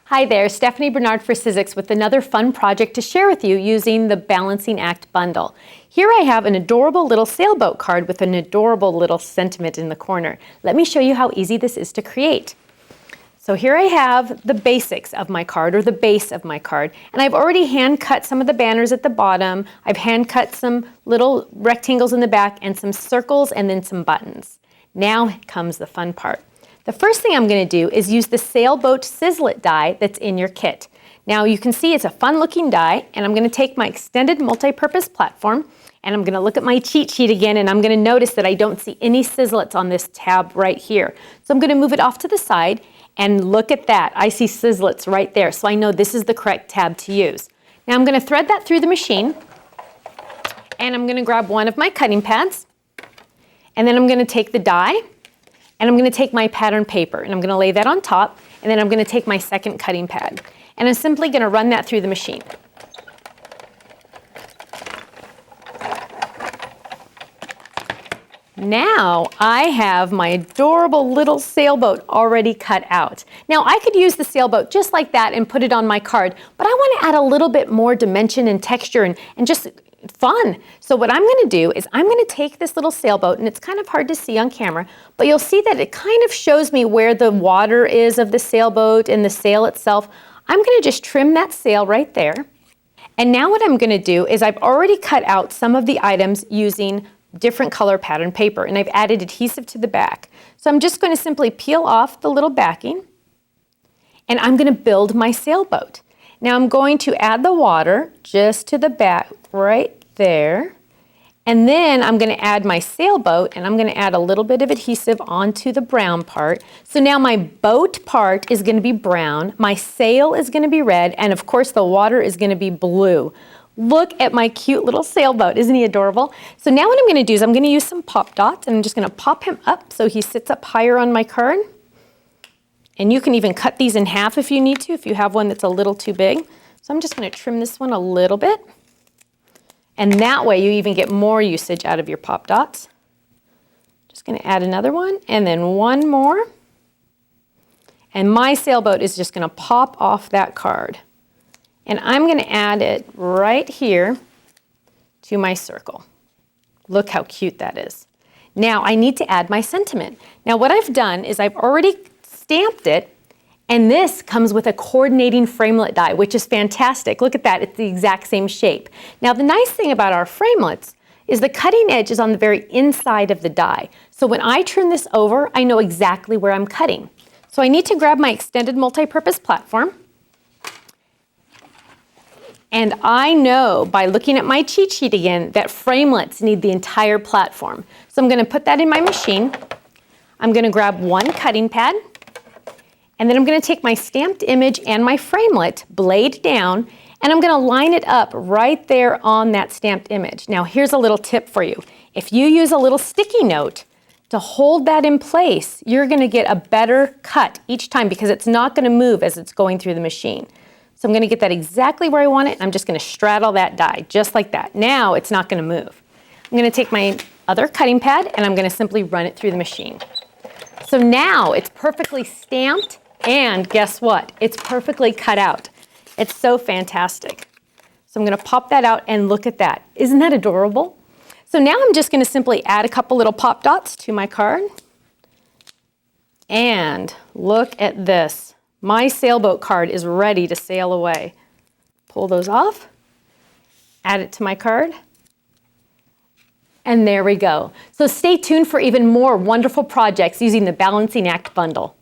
Hi there, Stephanie Bernard for Sizzix with another fun project to share with you using the Balancing Act bundle. Here I have an adorable little sailboat card with an adorable little sentiment in the corner. Let me show you how easy this is to create. So here I have the basics of my card, or the base of my card, and I've already hand cut some of the banners at the bottom. I've hand cut some little rectangles in the back and some circles and then some buttons. Now comes the fun part. The first thing I'm going to do is use the Sailboat Sizzlet die that's in your kit. Now you can see it's a fun looking die, and I'm going to take my extended multi-purpose platform and I'm going to look at my cheat sheet again, and I'm going to notice that I don't see any sizzlets on this tab right here. So I'm going to move it off to the side, and look at that. I see sizzlets right there, so I know this is the correct tab to use. Now I'm going to thread that through the machine, and I'm going to grab one of my cutting pads, and then I'm going to take the die, and I'm going to take my pattern paper, and I'm going to lay that on top, and then I'm going to take my second cutting pad, and I'm simply going to run that through the machine. Now I have my adorable little sailboat already cut out. Now I could use the sailboat just like that and put it on my card, but I want to add a little bit more dimension and texture and just fun. So what I'm going to do is I'm going to take this little sailboat, and it's kind of hard to see on camera, but you'll see that it kind of shows me where the water is of the sailboat and the sail itself. I'm going to just trim that sail right there. And now what I'm going to do is I've already cut out some of the items using different color pattern paper, and I've added adhesive to the back. So I'm just going to simply peel off the little backing, and I'm going to build my sailboat. Now I'm going to add the water just to the back right there, and then I'm going to add my sailboat, and I'm going to add a little bit of adhesive onto the brown part. So now my boat part is going to be brown, my sail is going to be red, and of course the water is going to be blue. Look at my cute little sailboat. Isn't he adorable? So now what I'm going to do is I'm going to use some pop dots, and I'm just going to pop him up so he sits up higher on my card. And you can even cut these in half if you need to, if you have one that's a little too big. So I'm just going to trim this one a little bit. And that way you even get more usage out of your pop dots. Just going to add another one, and then one more. And my sailboat is just going to pop off that card. And I'm going to add it right here to my circle. Look how cute that is. Now I need to add my sentiment. Now what I've done is I've already stamped it, and this comes with a coordinating framelit die, which is fantastic. Look at that, it's the exact same shape. Now the nice thing about our framelits is the cutting edge is on the very inside of the die. So when I turn this over, I know exactly where I'm cutting. So I need to grab my extended multi-purpose platform. And I know by looking at my cheat sheet again that framelits need the entire platform. So I'm going to put that in my machine. I'm going to grab one cutting pad, and then I'm going to take my stamped image and my framelit blade down, and I'm going to line it up right there on that stamped image. Now here's a little tip for you. If you use a little sticky note to hold that in place, you're going to get a better cut each time because it's not going to move as it's going through the machine. So I'm going to get that exactly where I want it, and I'm just going to straddle that die, just like that. Now it's not going to move. I'm going to take my other cutting pad, and I'm going to simply run it through the machine. So now it's perfectly stamped, and guess what? It's perfectly cut out. It's so fantastic. So I'm going to pop that out, and look at that. Isn't that adorable? So now I'm just going to simply add a couple little pop dots to my card. And look at this. My sailboat card is ready to sail away. Pull those off, add it to my card, and there we go. So stay tuned for even more wonderful projects using the Balancing Act bundle.